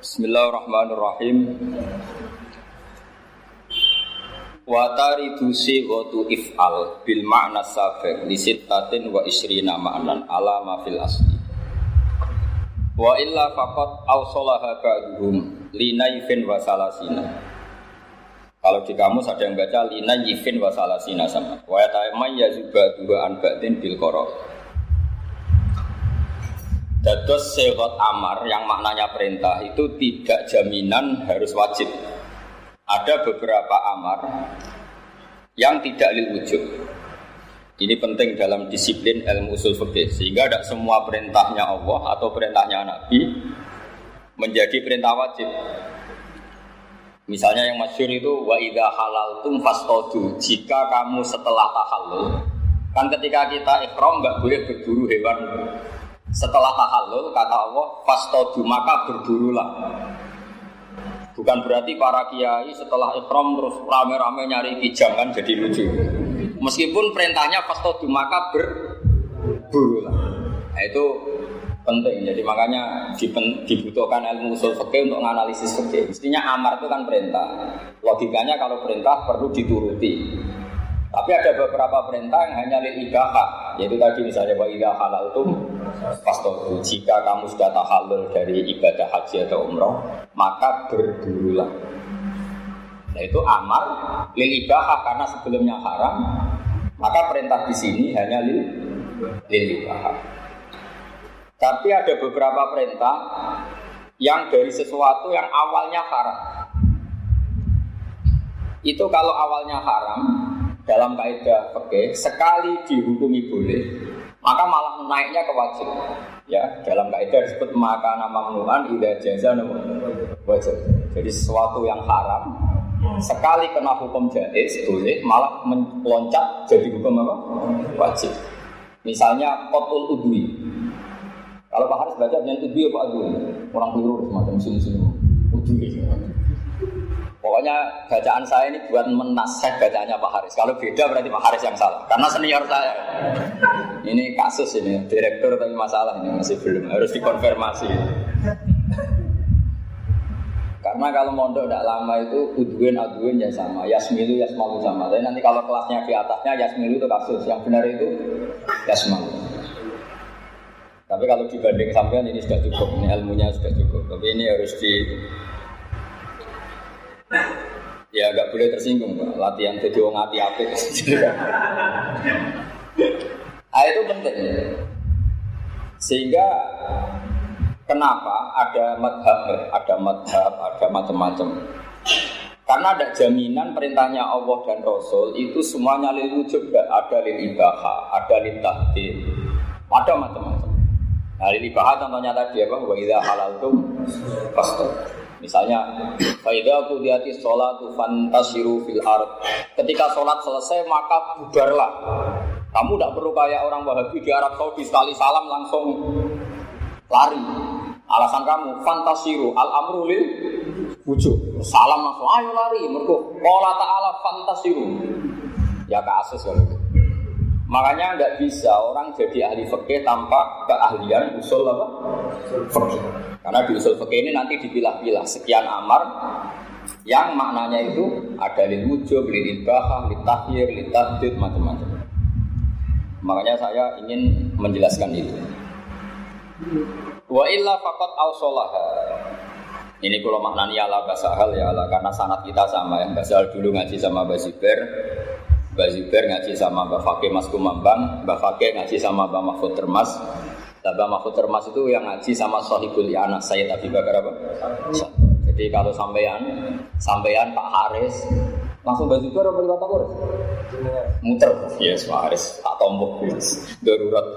Bismillahirrahmanirrahim. Wa taridu sighatu if'al bil ma'na sabiq li sittatin wa isrina ma'nan ala ma fil asli. Wa illa faqat awsalaha ba'duhum linayfin wa salasina. Kalau di kamus ada yang baca linayfin wa salasina sama. Wa ta'amay yazubadu an ba'din bil qara. Dados segot amar yang maknanya perintah itu tidak jaminan harus wajib. Ada beberapa amar yang tidak lil wujub. Ini penting dalam disiplin ilmu usul fikih sehingga tidak semua perintahnya Allah atau perintahnya Nabi menjadi perintah wajib. Misalnya yang masyhur itu wa idza halaltum fastadu. Jika kamu setelah tahallul, kan ketika kita ihram enggak boleh berburu hewan. Setelah tahallul kata Allah fastadu maka berburulah. Bukan berarti para kiai setelah ihram terus rame-rame nyari kijang kan jadi lucu. Meskipun perintahnya fastadu maka berburulah. Nah, itu penting. Jadi makanya dibutuhkan ilmu usul fikih untuk menganalisis fikih. Mestinya amar itu kan perintah. Logikanya kalau perintah perlu dituruti. Tapi ada beberapa perintah yang hanya lil ibahah, yaitu tadi misalnya wa idza halaltum fastadu. Jika kamu sudah tahallul dari ibadah haji atau umrah, maka berburulah. Nah itu amar lil ibahah karena sebelumnya haram, maka perintah di sini hanya lil ibahah. Tapi ada beberapa perintah yang dari sesuatu yang awalnya haram. Itu kalau awalnya haram dalam kaidah fikih sekali dihukumi boleh, maka malah naiknya ke wajib. Ya, dalam kaidah disebut maka mamnu'an idza jaza wajib. Jadi sesuatu yang haram sekali kena hukum jaiz boleh, malah meloncat jadi hukum apa? Wajib. Misalnya qatul udwi. Kalau Pak Haris baca dengan udwi apa udwi? Orang keliru semacam sini-sini. Udwi. Pokoknya bacaan saya ini buat menasih bacaannya Pak Haris. Kalau beda berarti Pak Haris yang salah. Karena senior saya. Ini kasus ini, direktur tapi masalah ini masih belum. Harus dikonfirmasi. Karena kalau mondok tidak lama itu udwin ya sama, yasmilu yasmalu sama. Tapi nanti kalau kelasnya di atasnya yasmilu itu kasus. Yang benar itu yasmalu. Tapi kalau dibanding sampean ini sudah cukup. Ini ilmunya sudah cukup. Tapi ini harus ya agak boleh tersinggung Pak. Latihan jadi wong ati apik. Itu penting. Sehingga kenapa ada madhab, ada macam-macam. Karena ada jaminan perintahnya Allah dan Rasul itu semuanya lil wujub, ada lil ibahah, ada lil tahdid, ada macam-macam. Nah, lil ibahah contohnya tadi apa? Wa idza halaltum fastadu. Misalnya, faida qudiyatis sholatu fantasiru fil ard. Ketika sholat selesai maka bubarlah. Kamu tidak perlu kayak orang Wahabi di Arab Saudi sekali salam langsung lari. Alasan kamu fantasiru al-amru lil wujub. Salam langsung ayo lari. Mergo qala ta'ala fantasiru. Ya kasus kalau itu. Makanya tidak bisa orang jadi ahli fikih tanpa keahlian usul apa? Fikih. Karena di usul fikih ini nanti dipilah-pilah sekian amar yang maknanya itu ada lil wujub, lil ibahah, lil tahyir, lil tahdid, macam-macam. Makanya saya ingin menjelaskan itu. Wa illa faqat awsalaha. Ini kalau maknanya ala basahal ya ala karena sanad kita sama ya. Basahal dulu ngaji sama Mbak Zubair ngaji sama Mbak Fakih Mas Kumambang, Mbak Fakih ngaji sama Mbak Mahfud Termas. Mbak Mahfud Termas itu yang ngaji sama Sohibul Anas Sayyid Abi Bakar apa? Jadi kalau sampean Pak Haris langsung Mbak Zubair apa Pak Haris? Muter. Yes, Pak Haris tak tombok darurat.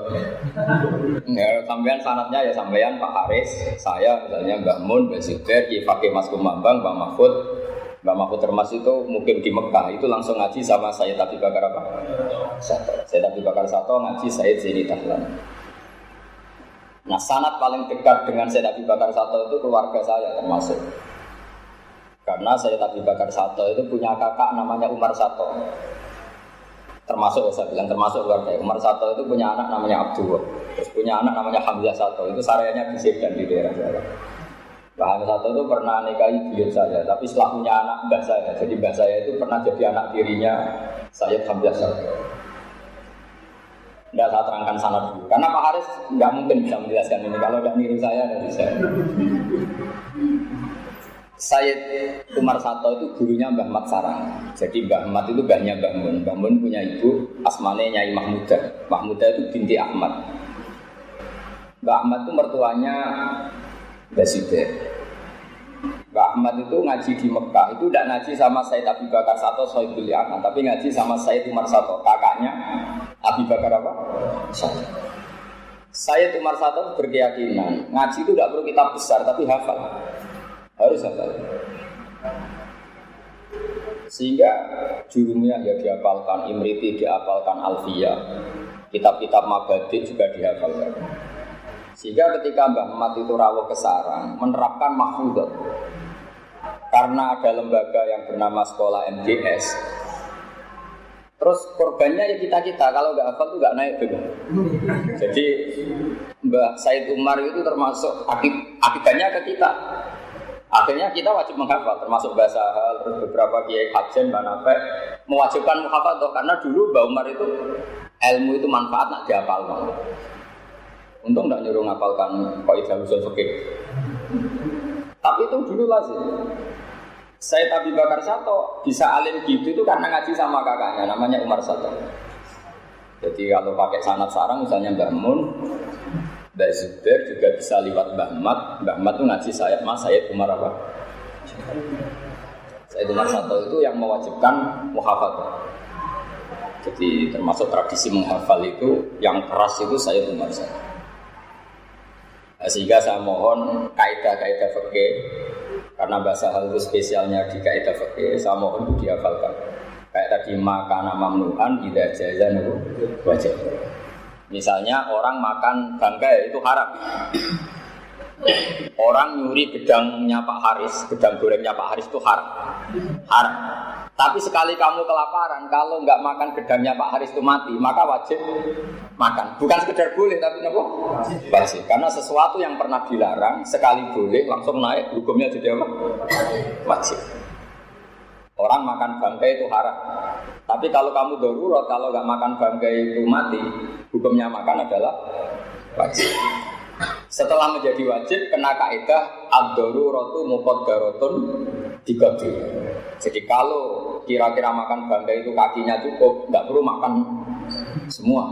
Ya, sampean sanadnya ya sampean Pak Haris, saya misalnya Mbak Mun, Mbak Zubair, Ki Fakih Mas Kumambang, Mbak Mahfud Termas itu mungkin di Mekah itu langsung ngaji sama Sayyid Abi Bakar apa? Sayyid Abi Bakar Sato ngaji Sayyid Zaini Dahlan. Nah sanad paling dekat dengan Sayyid Abi Bakar Sato itu keluarga saya termasuk. Karena Sayyid Abi Bakar Sato itu punya kakak namanya Umar Sato. Termasuk saya bilang termasuk keluarga Umar Sato itu punya anak namanya Abdullah. Terus punya anak namanya Hamzah Sato. Itu sareanya di Sedan di daerah Jawa. Mbah Hamid Sato itu pernah nikahi buyut saya, tapi setelah punya anak mbah saya. Jadi mbah saya itu pernah jadi anak tirinya Sayyid Hamzah Sato. Tidak saya terangkan sana dulu, karena Pak Haris nggak mungkin bisa menjelaskan ini kalau tidak niru saya dan bisa. Sayyid Umar Sato itu gurunya Mbah Mat Sarang. Jadi Mbah Mat itu mbahnya Mbah Mun. Mbah Mun punya ibu asmane Nyai Mahmudah. Mahmudah itu binti Ahmad. Mbah Ahmad itu mertuanya Mbah Zubair. Mbah Ahmad itu ngaji di Mekah. Itu tidak ngaji sama Sayyid Abi Bakar Sato Sohibul Yaman, tapi ngaji sama Sayyid Umar Sato, kakaknya Abi Bakar apa? Sato. Sayyid Umar Sato berkeyakinan ngaji itu tidak perlu kitab besar, tapi hafal. Harus hafal. Sehingga jurumnya ya dihafalkan, Imriti dihafalkan, Alfiyah, kitab-kitab Mabadi juga dihafalkan. Sehingga ketika Mbah Mat itu rawuh ke sarang, menerapkan mahfudzat. Karena ada lembaga yang bernama Sekolah MGS. Terus korbannya ya kita-kita, kalau nggak hafal tuh nggak naik juga. Jadi Mbah Said Umar itu termasuk akibatnya ke kita. Akhirnya kita wajib menghafal, termasuk bahasa hal, terus beberapa kiai hajen, Mbak Nafek mewajibkan muhafadzah karena dulu Mbak Umar itu ilmu itu manfaat nak dihafalkan. Untung tidak nyuruh ngapalkan kaidah usul fikih. Tapi itu dulu lazim. Sayyid Abi Bakar Sato bisa alim gitu itu karena ngaji sama kakaknya namanya Umar Sato. Jadi kalau pakai sanad sarang misalnya Mbah Mun, Mbah Zubair juga bisa lewat Mbah Mat. Mbah Mat itu ngaji Sayyid Umar apa? Sayyid Umar Sato itu yang mewajibkan muhafadzah. Jadi termasuk tradisi menghafal itu yang keras itu Sayyid Umar Sato. Sehingga saya mohon kaidah-kaidah fikih karena bahasa hal itu spesialnya di kaidah fikih, saya mohon itu dihafalkan. Kayak tadi makana mamnu'an idza jaza wajib. Misalnya orang makan bangkai itu haram. Orang nyuri gedangnya Pak Haris, gedang gorengnya Pak Haris itu haram. Haram. Tapi sekali kamu kelaparan, kalau nggak makan gedangnya Pak Haris itu mati, maka wajib makan. Bukan sekedar boleh, tapi apa? Wajib. Karena sesuatu yang pernah dilarang, sekali boleh, langsung naik, hukumnya jadi apa? Wajib. Orang makan bangkai itu haram. Tapi kalau kamu darurat, kalau nggak makan bangkai itu mati, hukumnya makan adalah wajib. Setelah menjadi wajib, kena kaidah ad-daruratu muqaddaratun diqaddir. Jadi kalau kira-kira makan bangkai itu kakinya cukup, nggak perlu makan semua.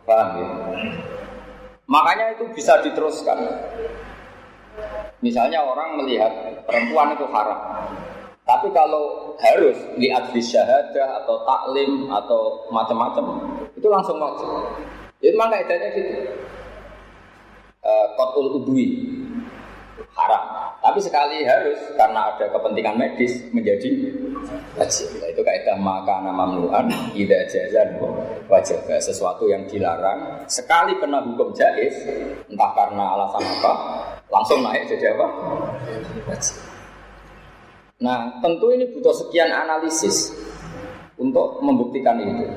Paham ya? Makanya itu bisa diteruskan. Misalnya orang melihat perempuan itu haram, tapi kalau harus lihat di syahadah atau taklim atau macam-macam, itu langsung wajib. Jadi memang kaidahnya gitu. Qatul udwi haram, tapi sekali harus karena ada kepentingan medis menjadi wajib. Itu kaidah makana mamnu'an idza jaza wajib. Sesuatu yang dilarang sekali kena hukum jaiz, entah karena alasan apa, langsung naik jadi apa? Wajib. Nah, tentu ini butuh sekian analisis untuk membuktikan itu.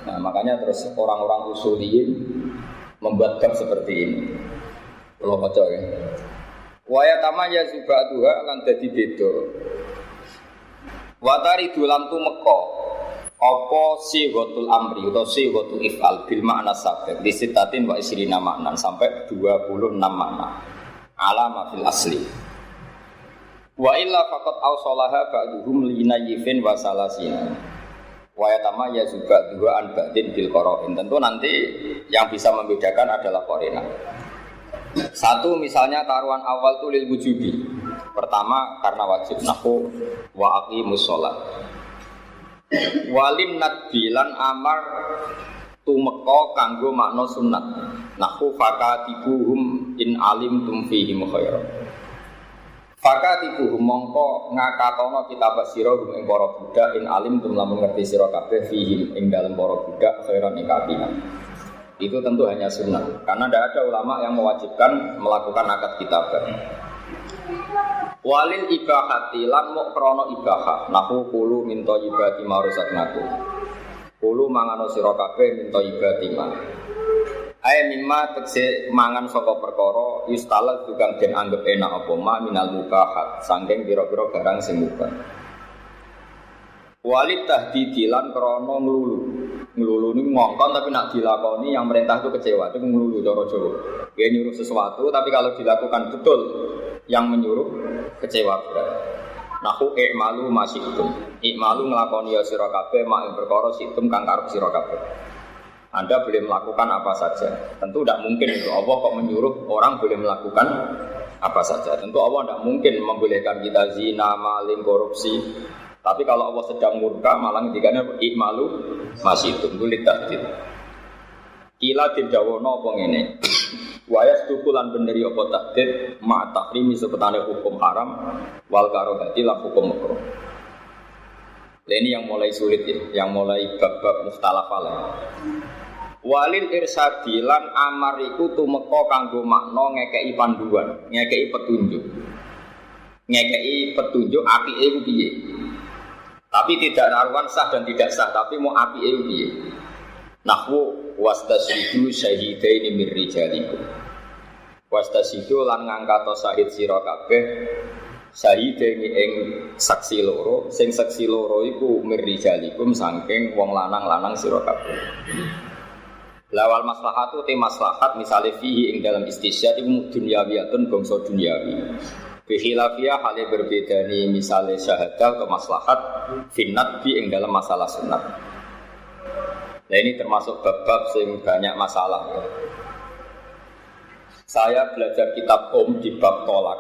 Nah, makanya terus orang-orang usuliyin membuat bab seperti ini. Kalau baca ya. Waya tamaya subatuha lan dadi beda. Watari dulam tu meko. Apa sighatul amri atau sighatul ifal bil makna sabit. Disitatin wa isrina makna sampai 26 makna. Alama fil asli. Wa illa faqat awsalaha ba'duhum linayifin wa salasina. Waya tamaya subatuha an ba'din bil qara'in. Tentu nanti yang bisa membedakan adalah qarina. Satu misalnya taruhan awal itu lil wujubi. Pertama karena wajib nahu wa aqimus shalah. Walim nadbilan amar tumeka kanggo makna sunat. Nahu fakatibuhum in alimtum fihim khairan. Fakatibuhum mongko ngakatono kita basira ing para budak in alimtum lamun ngerti sira kabeh fihim ing dalem para budak khairan ing kapinan. Itu tentu hanya sunnah, karena tidak ada ulama yang mewajibkan melakukan akad kitabah. Walil ibahati lan muk krono ibahah, nahu kulu min thayyibati ma razaqnakum. Kulu mangano sira kabeh min thayyibati ma. Ae mimma tekse mangan saka perkara yustala tukang den anggap enak apa ma minal mubahat saking pira-pira barang sing mubah. Walid tahdidilan krana nglulu. Nglulu niku ngongkon tapi nak dilakoni yang perintah itu kecewa itu nglulu cara Jawa. Dia nyuruh sesuatu tapi kalau dilakukan betul yang menyuruh kecewa berat. Nahu i'malu masyitum. I'malu nglakoni ya sira kabeh mak ing perkara situm kang karep sira kabeh. Anda boleh melakukan apa saja. Tentu tidak mungkin itu. Allah kok menyuruh orang boleh melakukan apa saja. Tentu Allah tidak mungkin membolehkan kita zina, maling, korupsi. Tapi kalau Allah sedang murka, malah ngendikane i'malu masyitum kulit tahdid. Kila didawono apa ngene. Wa yasdukulan beneri apa tahdid ma tahrimi sepetane hukum haram wal karahati lan hukum makruh. Ini yang mulai sulit ya, yang mulai bab-bab mustalafal. Walil irsadi lan amar iku tumeka kanggo makna ngekeki panduan, ngekeki petunjuk. Ngekeki petunjuk apike iku piye. Tapi tidak naruhan sah dan tidak sah, tapi mau apike iku piye. Nahwu wastasyidu syahidaini mir rijalikum. Wastasyidu lan ngangkat syahid sira kabeh syahidaini ing saksi loro, sing saksi loro iku mir rijalikum saking wong lanang-lanang sira kabeh. Lawal maslahatu te maslahat misale fihi ing dalam istisyad iku dunyawiyatun bangsa dunyawi. Bi khilafiyah hale berbeda ni misale syahadah atau maslahat finnat bi ing dalam masalah sunat. Nah ini termasuk bab-bab sing banyak masalah. Saya belajar kitab di bab tolak.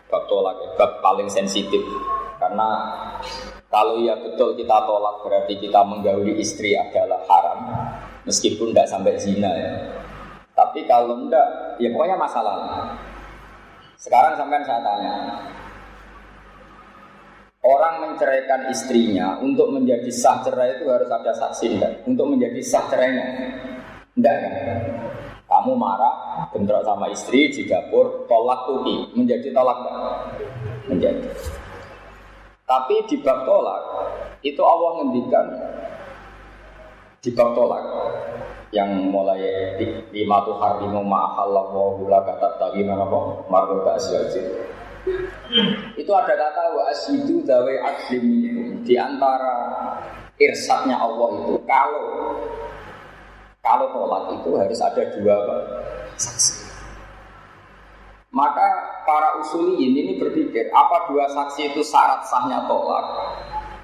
Bab tolak bab paling sensitif karena kalau ya betul kita tolak berarti kita menggauli istri adalah haram. Meskipun tidak sampai zina ya. Tapi kalau tidak, ya pokoknya masalah. Sekarang sampai saya tanya. Orang menceraikan istrinya untuk menjadi sah cerai itu harus ada saksi enggak? Untuk menjadi sah cerainya? Enggak kan? Kamu marah, bentrok sama istri di dapur, tolak tuki, menjadi tolak enggak? Menjadi. Tapi di bab tolak, itu Allah ngendikan di bab tolak yang mulai lima tu harimu ma'ahallahu la kata tadi mana kok marbuta asyaji itu ada kata wa asyidu dawe adlim di antara irsyadnya Allah itu kalau tolak itu harus ada dua saksi. Maka para usuliyin ini berpikir apa dua saksi itu syarat sahnya tolak?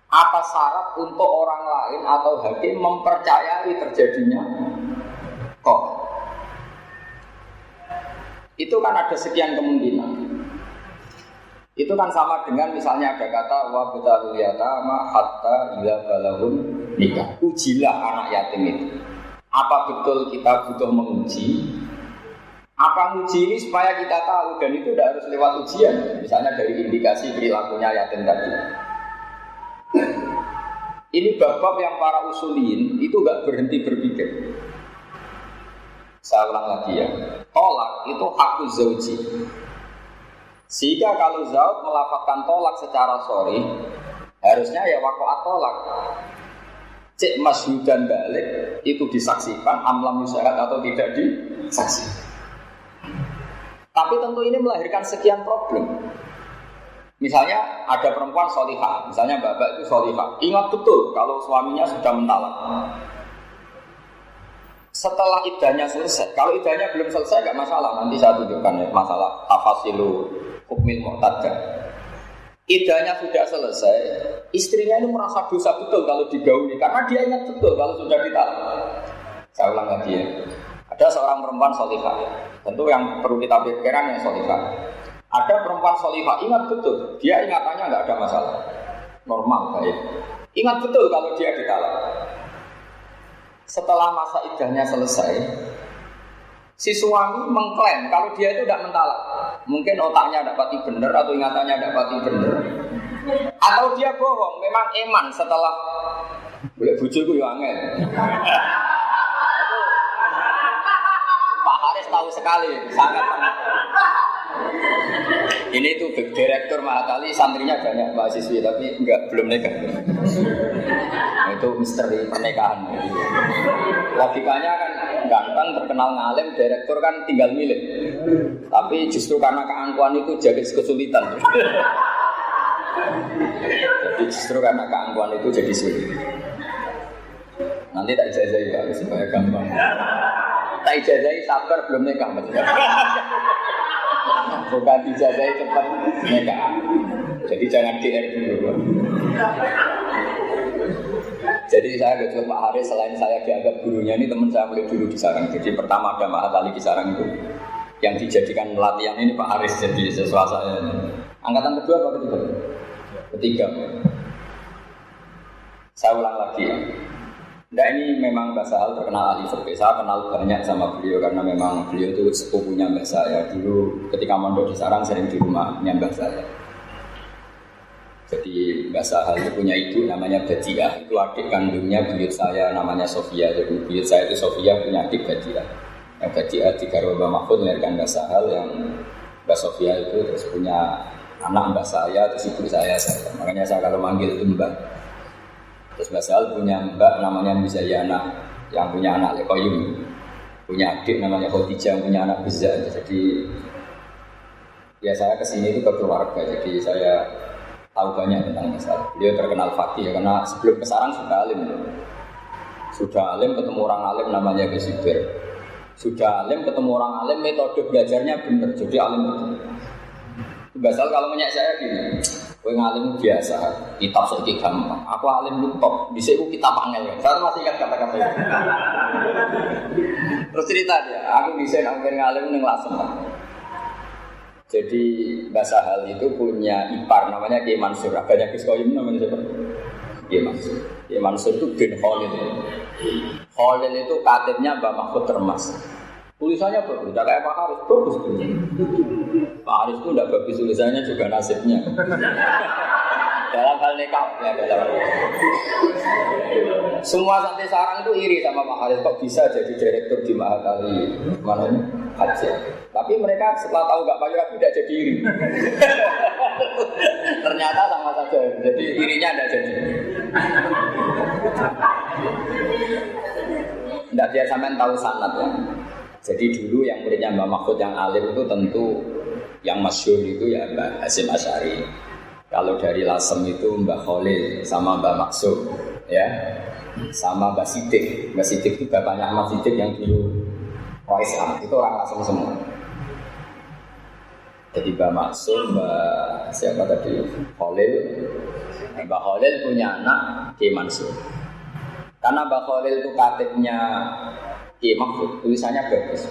Apa syarat untuk orang lain atau hakim mempercayai terjadinya tolak? Itu kan ada sekian kemungkinan. Itu kan sama dengan misalnya ada kata wa butalul yatama hatta ila balahum nikah. Ujilah anak yatim itu. Apa betul kita butuh menguji? Apa uji ini supaya kita tahu dan itu tidak harus lewat ujian. Misalnya dari indikasi perilakunya yatim tadi. Ini bab-bab yang para usuliyin itu gak berhenti berpikir. Saya ulang lagi ya. Tolak itu hakuz zauji. Sehingga kalau zauj melafazkan tolak secara shar'i, harusnya ya waqa'at tolak. Cek masyhudan balik itu disaksikan amlam yusyahad atau tidak disaksikan. Tapi tentu ini melahirkan sekian problem. Misalnya ada perempuan sholihah, misalnya bapak itu sholihah. Ingat betul kalau suaminya sudah mentalak. Setelah iddahnya selesai, kalau iddahnya belum selesai nggak masalah. Nanti saya tunjukkan ya masalah tafasilu hukmil mu'tadah. Iddahnya sudah selesai, istrinya ini merasa dosa betul kalau digauli karena dia ingat betul kalau sudah ditalak. Saya ulang lagi ya. Ada seorang perempuan sholihah. Tentu yang perlu kita pikirkan yang sholihah. Ada perempuan sholihah, ingat betul, dia ingatannya nggak ada masalah, normal baik. Ingat betul kalau dia ditalak. Setelah masa iddahnya selesai, si suami mengklaim kalau dia itu tidak mentalak. Mungkin otaknya dapati benar atau ingatannya dapati benar, atau dia bohong, memang eman setelah boleh bujuku ya angel. Pak Haris tahu sekali, sangat Ini tuh direktur Mahatali, santrinya banyak mahasiswi tapi belum nikah. Nah, itu misteri pernikahan. Logikanya kan ganteng, terkenal ngalim, direktur kan tinggal milih. Tapi justru karena keangkuhan itu jadi kesulitan. Jadi justru karena keangkuhan itu jadi sulit. Nanti tak ijazahi ya, supaya gampang. Tak ijazahi sabar belum nikah maksudnya. Bukan ijazahi cepat nikah. Jadi jangan GR dulu. Jadi saya ke Pak Haris, selain saya dianggap gurunya, ini teman saya mulai dulu di Sarang. Jadi pertama ada Mahatali di Sarang itu yang dijadikan latihan ini Pak Haris jadi siswa saya. Angkatan kedua atau ketiga? Ketiga. Saya ulang lagi ya. Nah ini memang Mbak Sahal terkenal ahli fikih. Saya kenal banyak sama beliau karena memang beliau itu sepupunya Mbak saya. Dulu ketika mondok di Sarang sering di rumahnya Mbak saya. Jadi Mbak Sahal itu punya ibu namanya Badiah. Itu adik kandungnya buyut saya namanya Sofia. Jadi buyut saya itu Sofia punya adik Badiah. Yang Badiah di Garwa Mbak Mahfud melahirkan Mbak Sahal, yang Mbak Sofia itu terus punya anak Mbak saya, terus ibu saya. Makanya saya kalau manggil itu Mbak. Terus Mbak Sahal punya mbak namanya Mizayana, yang punya anak Lekoyum, punya adik namanya Khotijah, yang punya anak Bizza. Jadi ya saya kesini itu ke keluarga, jadi saya tahu banyak tentang Mbak Sahal. Beliau terkenal fakih ya, karena sebelum ke Sarang sudah alim. Sudah alim ketemu orang alim namanya Gesibir. Sudah alim ketemu orang alim, metode belajarnya benar, jadi alim betul. Mbak Sahal kalau menyak saya gini, kowe ngalim biasa, kitab sedikit gampang. Aku alim lu top, bisa aku kitab angel ya. Saya masih ingat kata-kata itu. Terus cerita dia, aku bisa ngalim neng Lasem. Jadi Mbak Sahal itu punya ipar namanya Kiai Mansur. Agaknya Gus Koyum namanya siapa? Kiai Mansur. Kiai Mansur itu bin Khalil. Khalil itu katibnya Mbak Mahfud Termas. Tulisannya bagus, tidak kayak Pak Haris, bagus. Pak Haris itu tidak bagus tulisannya, juga nasibnya. Dalam hal nikah, ya dalam hal nikah. Semua santri Sarang itu iri sama Pak Haris, kok bisa jadi direktur di Mahatali, mana ini? Aceh. Tapi mereka setelah tahu nggak pakai rapi tidak jadi iri. Ternyata sama saja, jadi irinya tidak jadi. Tidak biar sampean tahu sanad ya. Jadi dulu yang muridnya Mbak Mahfud yang alim itu tentu yang masyhur itu ya Mbak Hasyim Asy'ari. Kalau dari Lasem itu Mbak Khalil sama Mbak Maksum ya, sama Mbak Siddiq. Mbak Siddiq itu bapaknya Ahmad Siddiq yang dulu Islam, itu orang Lasem semua. Jadi Mbak Maksum, Mbak siapa tadi? Khalil. Mbak Khalil punya anak Kiai Mansur. Karena Mbak Khalil itu katibnya Kiai Mahfud, tulisannya bagus.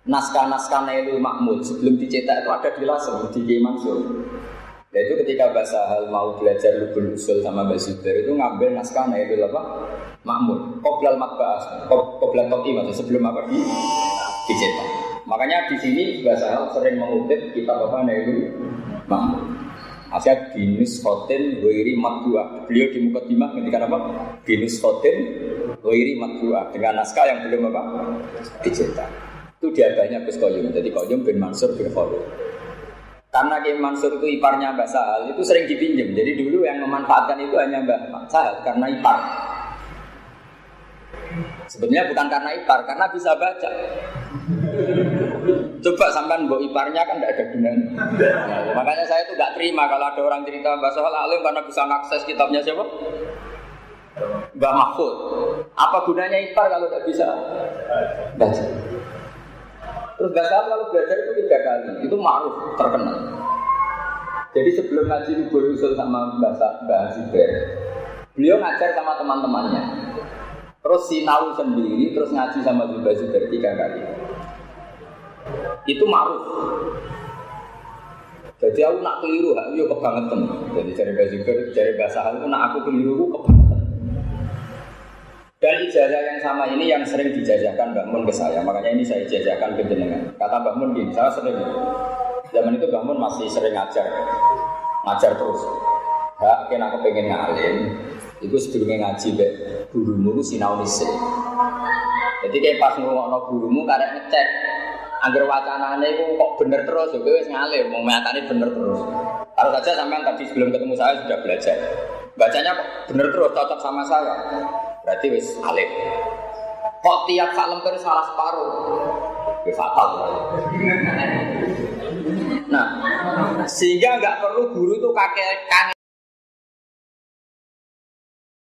Naskah-naskah Nailul Mahmud sebelum dicetak itu ada di Lasem, di Kiai Mansur. Nah itu ketika Mbak Sahal mau belajar Lubul Usul sama Mbak Zubair itu ngambil naskah Nailul Mahmud, Qoblal Matba'ah, Qoblal Toki maksudnya sebelum apa dicetak. Makanya di sini Mbak Sahal sering mengutip kitab apa Nailul Mahmud. Asyad binus khotin wairi matbu'ah. Beliau di Muqaddimah ketika apa? Binus khotin wairi matbu'ah, dengan naskah yang belum apa? Dicetak. Itu diabahnya Gus Koyum. Jadi Koyum bin Mansur bin Khalil. Karena Kiai Mansur itu iparnya Mbak Sahal, itu sering dipinjam. Jadi dulu yang memanfaatkan itu hanya Mbak Sahal karena ipar. Sebenarnya bukan karena ipar, karena bisa baca. Coba sampai mbok iparnya kan tidak ada gunanya. Nah, makanya saya itu nggak terima kalau ada orang cerita Mbak Sahal alim karena bisa mengakses kitabnya siapa? Mbak Mahfud. Apa gunanya ipar kalau tidak bisa baca? Terus Mbak Sahal kalau belajar itu 3 kali, itu ma'ruf, terkenal. Jadi sebelum ngaji Lubul Usul sama Mbak Zubair, beliau ngajar sama teman-temannya. Terus sinau sendiri, terus ngaji sama Mbak Zubair 3 kali. Itu ma'ruf. Jadi aku nak keliru, aku kebangetan. Jadi dari Mbak Zubair, dari Mbak Sahal itu nak aku keliru, aku kebangetan. Dan ijazah yang sama ini yang sering dijajahkan Mbak Mun ke saya. Makanya ini saya ijazahkan ke jenengan. Kata Mbak Mun gini, saya sering. Zaman itu Mbak Mun masih sering ngajar terus. Hak, kena aku pengen ngalim. Itu sebelumnya ngaji, gurumu itu sinau nisih. Jadi kayak pas ngurungokno gurumu, kadang ngecek Angger wacanane iku kok bener terus yo kowe wis ngalim, mau nyatane bener terus. Harus saja sampean tadi sebelum ketemu saya sudah belajar. Bacanya kok bener terus cocok sama saya. Berarti wis alim. Kok tiap salam terus salah separuh. Ya fatal. Nah, sehingga enggak perlu guru itu kakek